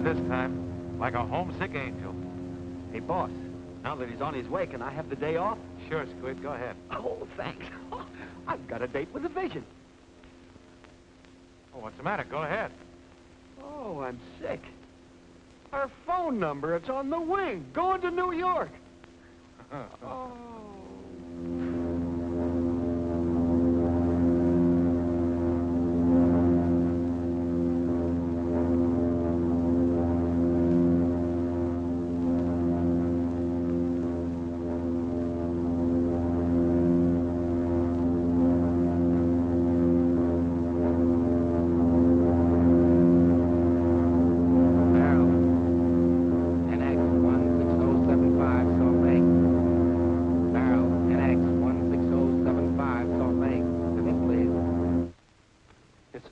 This time, like a homesick angel. Hey, boss, now that he's on his way, can I have the day off? Sure, Squid, go ahead. Oh, thanks. I've got a date with the vision. Oh, what's the matter? Go ahead. Oh, I'm sick. Her phone number, it's on the wing, going to New York. Oh.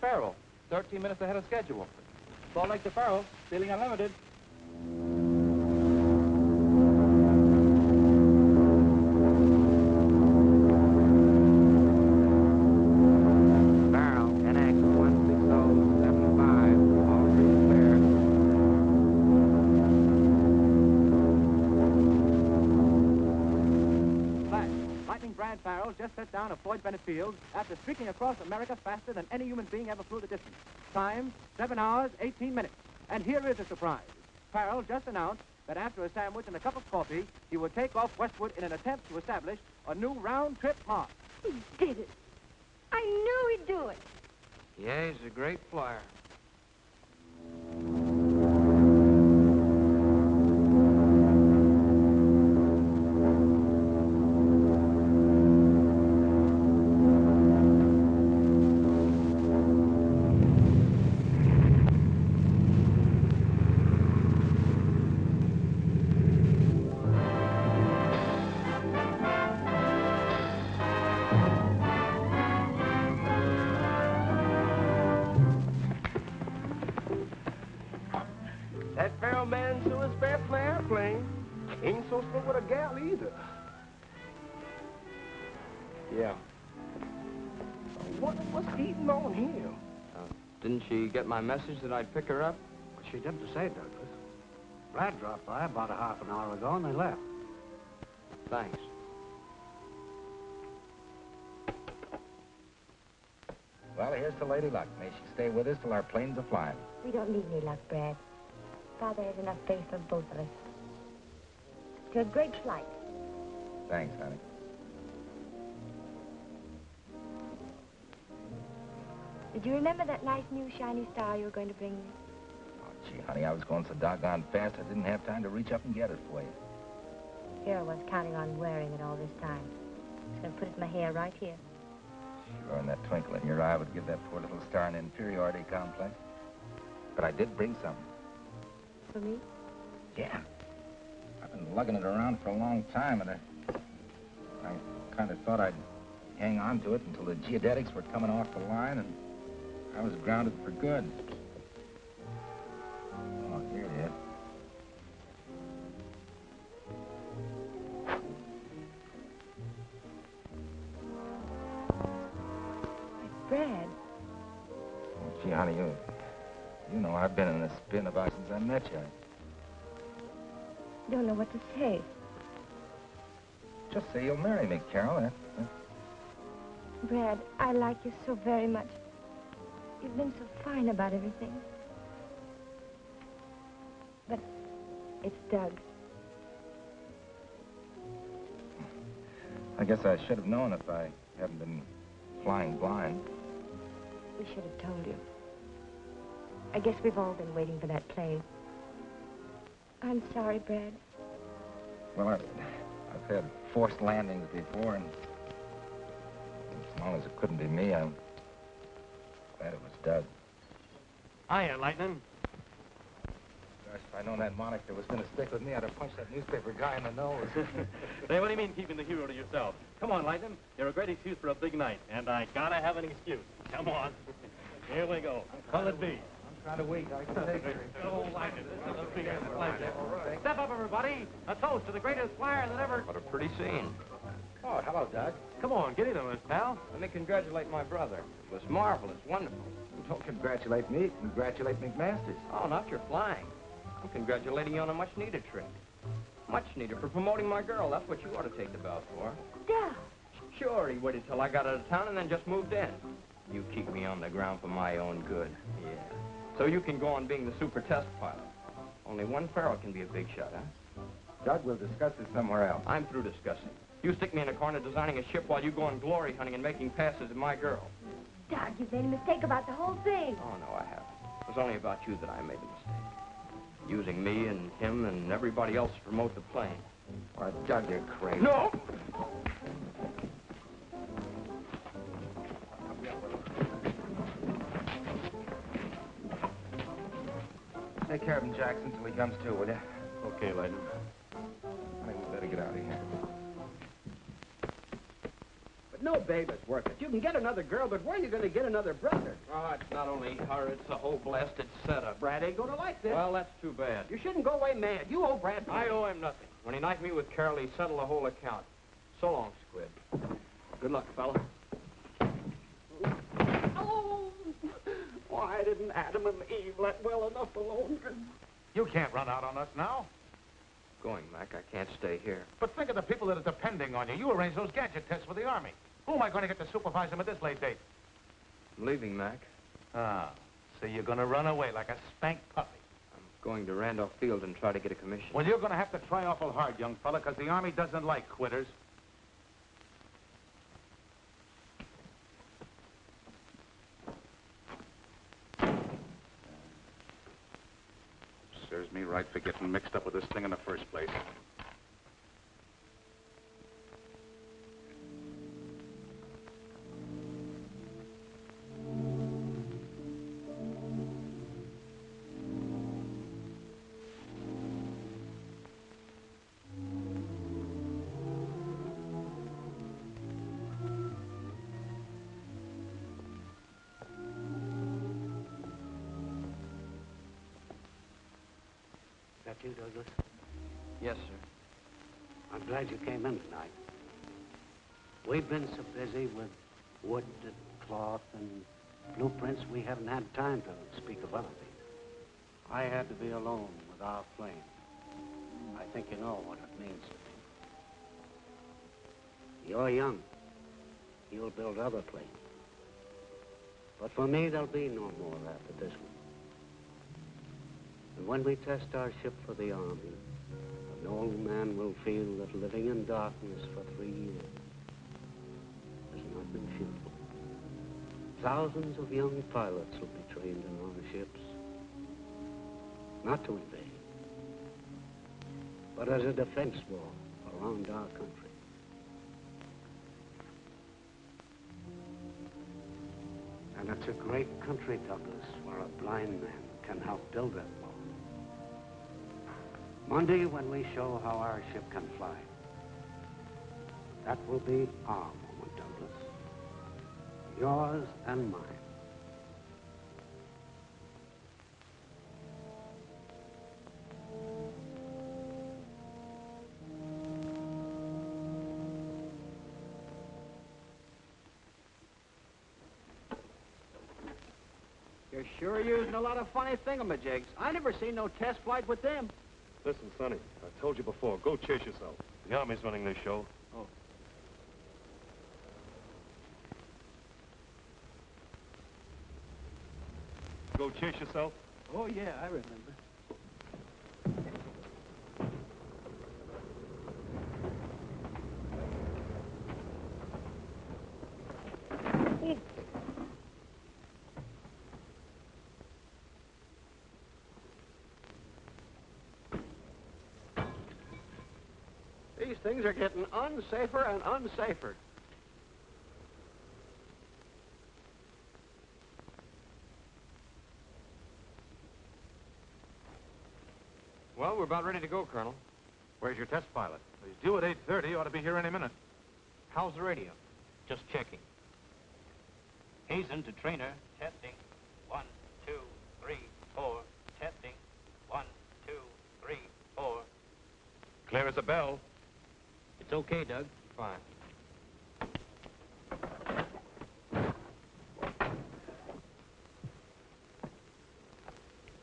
Farrell, 13 minutes ahead of schedule. Salt Lake to Farrell, Stealing Unlimited. Farrell, NX 16075, all three clear. Flash. Lightning Brad Farrell just set down at Floyd Bennett Field after streaking across America faster than any human being ever flew the distance. Time, 7 hours, 18 minutes. And here is a surprise. Farrell just announced that after a sandwich and a cup of coffee, he would take off westward in an attempt to establish a new round-trip mark. He did it. I knew he'd do it. Yeah, he's a great flyer. That Farrell man sure is fair play airplane. Ain't so slow with a gal either. Yeah. I wonder what's eating on him. Didn't she get my message that I'd pick her up? She didn't say, Douglas. Brad dropped by about a half an hour ago, and they left. Thanks. Well, here's to Lady Luck. May she stay with us till our planes are flying. We don't need any luck, Brad. Father has enough faith for both of us. To a great flight. Thanks, honey. Did you remember that nice new shiny star you were going to bring me? Oh, gee, honey, I was going so doggone fast, I didn't have time to reach up and get it for you. Here I was counting on wearing it all this time. I was going to put it in my hair right here. Sure, and that twinkle in your eye would give that poor little star an inferiority complex. But I did bring something. For me? Yeah. I've been lugging it around for a long time, and I kind of thought I'd hang on to it until the geodetics were coming off the line, and I was grounded for good. Oh, here it is. Brad. Oh, gee, honey, you know I've been in this spin about since I met you. Don't know what to say. Just say you'll marry me, Carol. Brad, I like you so very much. You've been so fine about everything. But it's Doug. I guess I should have known if I hadn't been flying blind. We should have told you. I guess we've all been waiting for that plane. I'm sorry, Brad. Well, I've had forced landings before, and as long as it couldn't be me, I'm glad it was Doug. Hiya, Lightning. Gosh, if I'd known that moniker was going to stick with me, I'd have punched that newspaper guy in the nose. Hey, what do you mean keeping the hero to yourself? Come on, Lightning. You're a great excuse for a big night, and I gotta have an excuse. Come on. Here we go. Call it be. I'm kind of weak. I can take it. Oh, Lightning, this is a big pleasure. Step up, everybody. A toast to the greatest flyer that ever... What a pretty scene. Oh, hello, Doug. Come on, get into it, pal. Let me congratulate my brother. It was marvelous, wonderful. Don't congratulate me. Congratulate McMasters. Oh, not your flying. I'm congratulating you on a much-needed trip. Much needed for promoting my girl. That's what you ought to take the bow for. Doug! Sure, he waited till I got out of town and then just moved in. You keep me on the ground for my own good. Yeah. So you can go on being the super test pilot. Only one Farrell can be a big shot, huh? Doug, we'll discuss this somewhere else. I'm through discussing. You stick me in a corner designing a ship while you go on glory hunting and making passes at my girl. Doug, you've made a mistake about the whole thing. Oh, no, I haven't. It was only about you that I made the mistake. Using me and him and everybody else to promote the plane. Why, Doug, you're crazy. No! Take care of him, Jackson, till he comes to, will you? Okay, Lightning. I think we better get out of here. But no babe is worth it. You can get another girl, but where are you going to get another brother? Oh, it's not only her, it's the whole blasted setup. Brad ain't going to like this. Well, that's too bad. You shouldn't go away mad. You owe Brad. I owe him nothing. When he knifed me with Carol, he settled the whole account. So long, Squid. Good luck, fella. Oh, why didn't Adam and Eve let well enough alone? You can't run out on us now. Going, Mac. I can't stay here. But think of the people that are depending on you. You arranged those gadget tests for the Army. Who am I going to get to supervise them at this late date? I'm leaving, Mac. Ah, so you're going to run away like a spanked puppy. I'm going to Randolph Field and try to get a commission. Well, you're going to have to try awful hard, young fella, because the Army doesn't like quitters. Serves me right for getting mixed up with this thing in the first place. That you, Douglas? Yes, sir. I'm glad you came in tonight. We've been so busy with wood and cloth and blueprints, we haven't had time to speak of other things. I had to be alone with our plane. I think you know what it means to me. You're young. You'll build other planes. But for me, there'll be no more after this one. And when we test our ship for the Army, an old man will feel that living in darkness for 3 years has not been futile. Thousands of young pilots will be trained in our ships, not to invade, but as a defense wall around our country. And it's a great country, Douglas, where a blind man can help build that wall. Monday, when we show how our ship can fly, that will be our moment, Douglas. Yours and mine. You're sure using a lot of funny thingamajigs. I never seen no test flight with them. Listen, Sonny, I told you before, go chase yourself. The Army's running this show. Oh. Go chase yourself? Oh, yeah, I remember. These things are getting unsafer and unsafer. Well, we're about ready to go, Colonel. Where's your test pilot? He's due at 8:30. Ought to be here any minute. How's the radio? Just checking. Hazen to trainer. Testing. 1, 2, 3, 4. Testing. 1, 2, 3, 4. Clear as a bell. It's okay, Doug. Fine.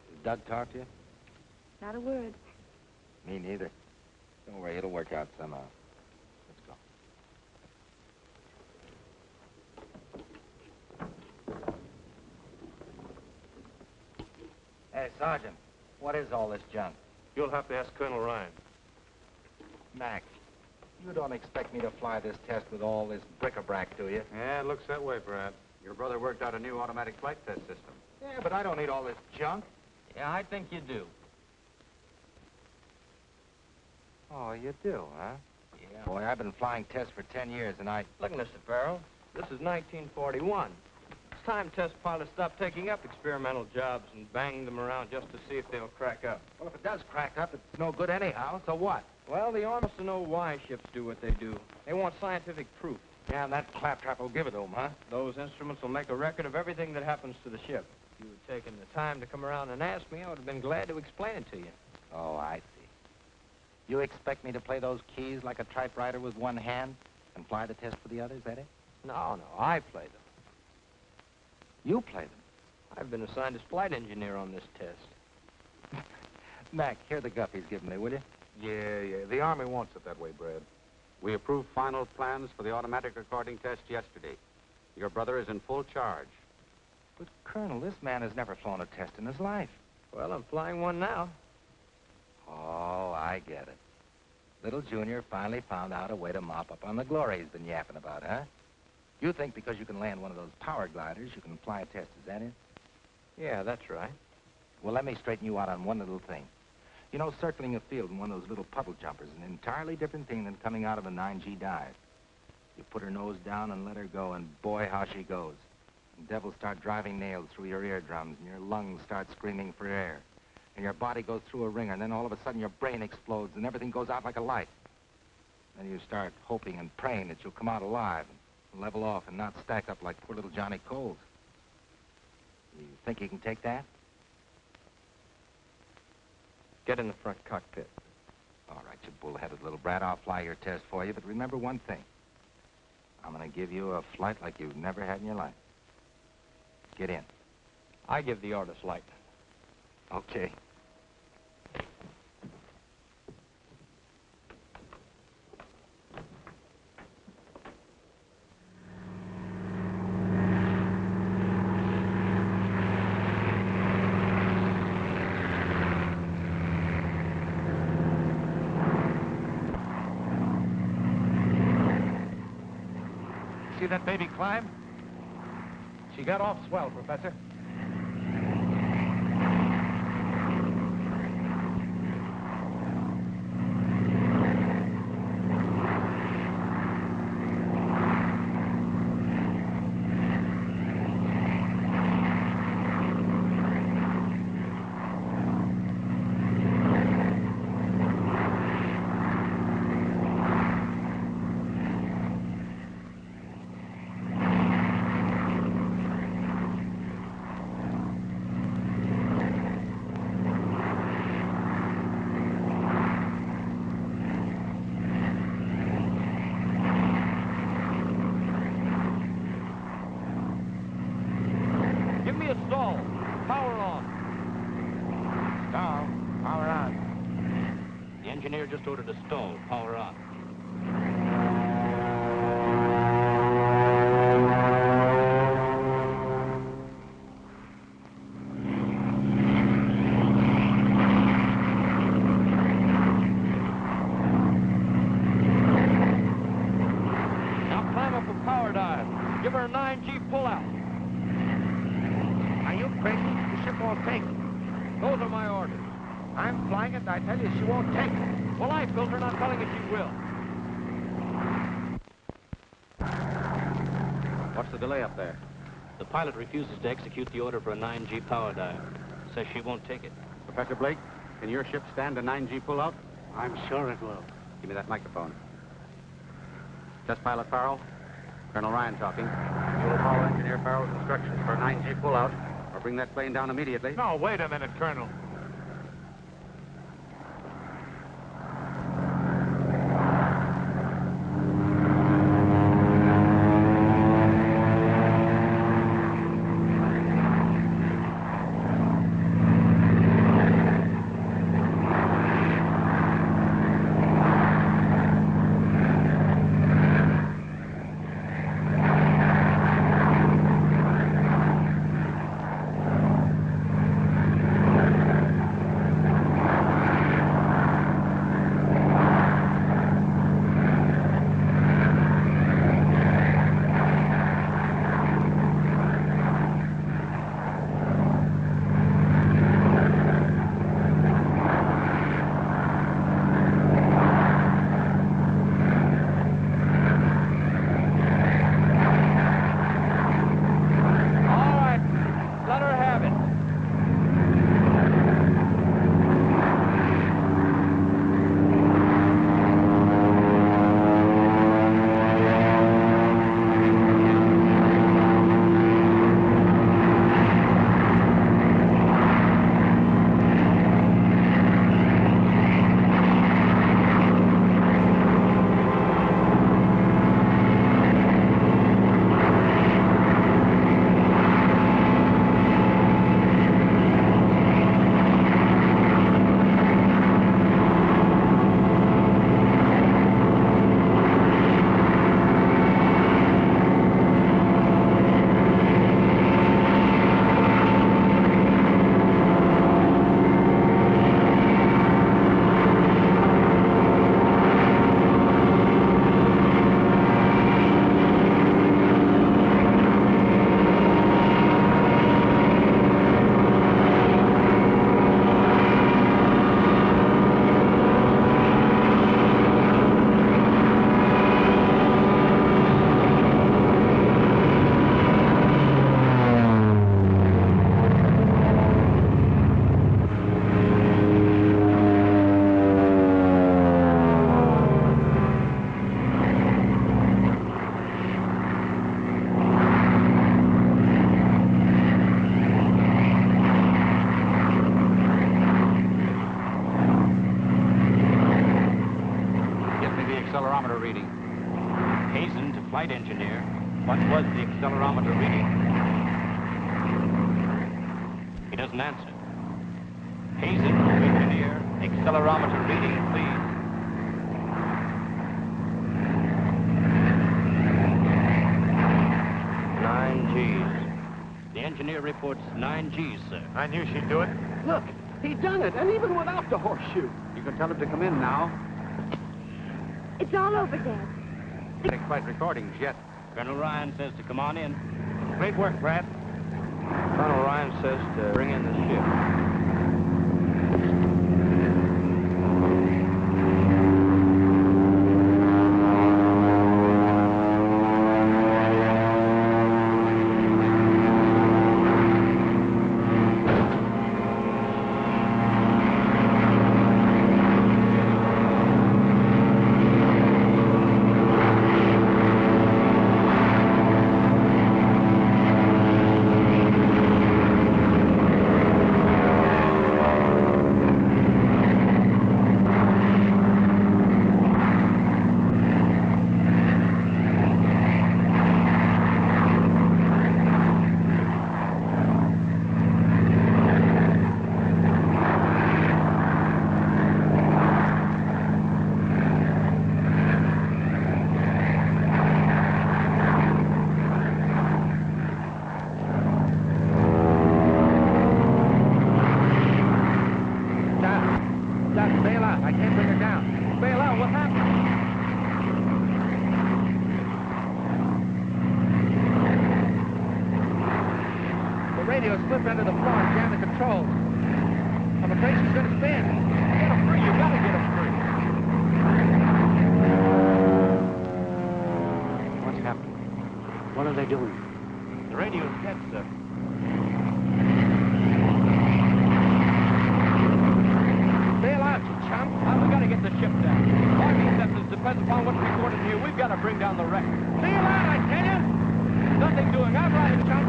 Did Doug talk to you? Not a word. Me neither. Don't worry, it'll work out somehow. Let's go. Hey, Sergeant, what is all this junk? You'll have to ask Colonel Ryan. Mac, you don't expect me to fly this test with all this bric-a-brac, do you? Yeah, it looks that way, Brad. Your brother worked out a new automatic flight test system. Yeah, but I don't need all this junk. Yeah, I think you do. Oh, you do, huh? Yeah. Boy, I've been flying tests for 10 years, and I... Look, Mr. Farrell, this is 1941. It's time test pilots stop taking up experimental jobs and bang them around just to see if they'll crack up. Well, if it does crack up, it's no good anyhow, so what? Well, the Army wants to know why ships do what they do. They want scientific proof. Yeah, and that claptrap will give it to them, huh? Those instruments will make a record of everything that happens to the ship. If you had taken the time to come around and ask me, I would have been glad to explain it to you. Oh, I see. You expect me to play those keys like a typewriter with one hand and fly the test for the others, Eddie? No, I play them. You play them? I've been assigned as flight engineer on this test. Mac, hear the guff he's giving me, will you? Yeah. The Army wants it that way, Brad. We approved final plans for the automatic recording test yesterday. Your brother is in full charge. But, Colonel, this man has never flown a test in his life. Well, I'm flying one now. Oh, I get it. Little Junior finally found out a way to mop up on the glory he's been yapping about, huh? You think because you can land one of those power gliders, you can fly a test, is that it? Yeah, that's right. Well, let me straighten you out on one little thing. You know, circling a field in one of those little puddle jumpers is an entirely different thing than coming out of a 9G dive. You put her nose down and let her go, and boy, how she goes. And devils start driving nails through your eardrums, and your lungs start screaming for air. And your body goes through a ringer, and then all of a sudden your brain explodes, and everything goes out like a light. Then you start hoping and praying that you'll come out alive and level off and not stack up like poor little Johnny Coles. You think you can take that? Get in the front cockpit. All right, you bull-headed little brat. I'll fly your test for you, but remember one thing. I'm going to give you a flight like you've never had in your life. Get in. I give the orders, Light. Okay. that baby climb? She got off swell, Professor. Just ordered a stall. Power on. Now climb up a power dive. Give her a 9G pull-out. Are you crazy? The ship won't take it. Those are my orders. I'm flying it, and I tell you, she won't take it. Well, I built her, not telling you she will. What's the delay up there? The pilot refuses to execute the order for a 9G power dive. Says she won't take it. Professor Blake, can your ship stand a 9G pull-out? I'm sure it will. Give me that microphone. Just Pilot Farrell. Colonel Ryan talking. You will follow Engineer Farrell's instructions for a 9G pull-out, or bring that plane down immediately. No, wait a minute, Colonel. flight engineer, what was the accelerometer reading? He doesn't answer. Hazen, engineer, accelerometer reading, please. The engineer reports 9 Gs, sir. I knew she'd do it. Look, he done it, and even without the horseshoe. You can tell him to come in now. It's all over, Dad. Take flight recordings yet. Colonel Ryan says to come on in. Great work, Brad. Colonel Ryan says to bring in the ship. Slip under the floor and jam the controls. I'm afraid she's going to spin. Get them free. You got to get them free. What's happening? What are they doing? The radio's dead, sir. Bail out, you chump. We got to get the ship down. Army acceptance depends upon what's recorded here. We've got to bring down the wreck. Bail out, I tell you. Nothing doing. I'm right, chump.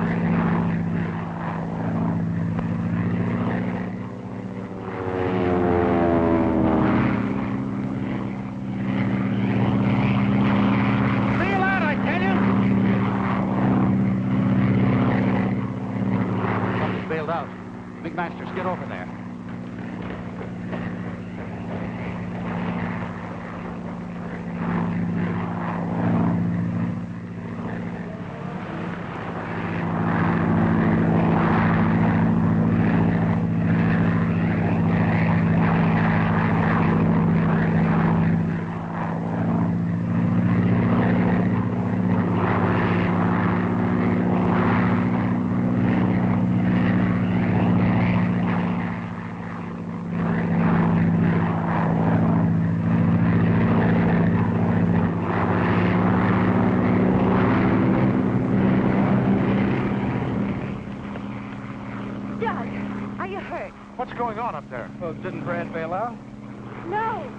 McMasters, get over there. What's going on up there? Well, didn't Brad bail out? No.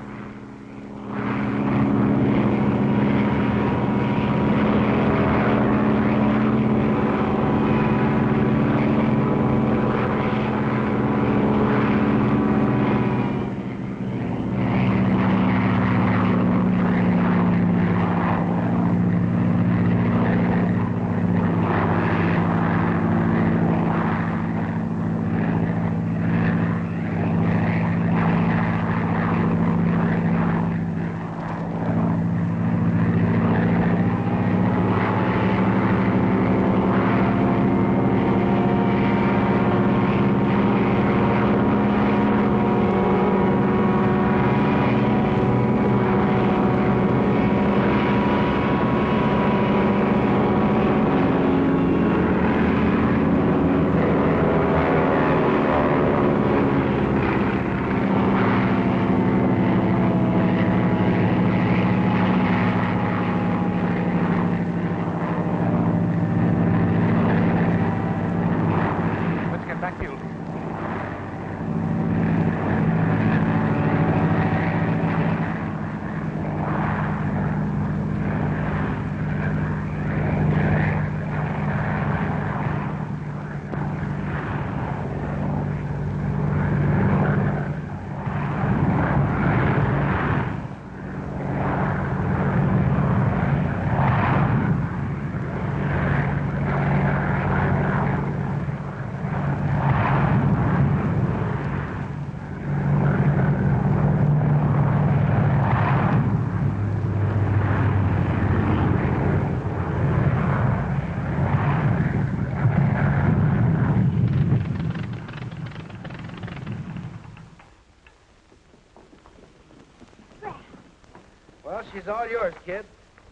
Well, she's all yours, kid.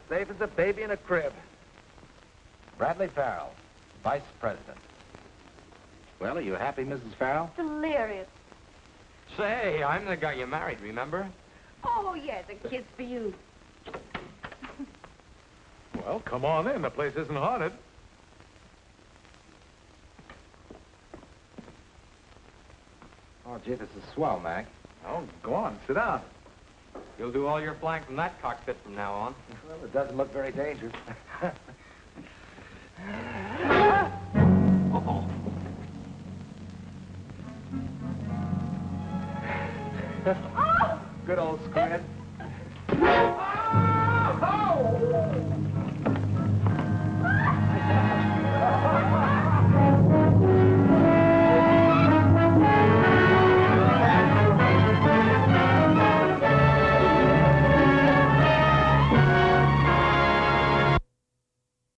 Safe as a baby in a crib. Bradley Farrell, Vice President. Well, are you happy, Mrs. Farrell? Delirious. Say, I'm the guy you married, remember? Oh, yes, a kiss for you. Well, come on in. The place isn't haunted. Oh, gee, this is swell, Mac. Oh, go on, sit down. You'll do all your flying from that cockpit from now on. Well, it doesn't look very dangerous. Uh-oh. Good old squid. Oh!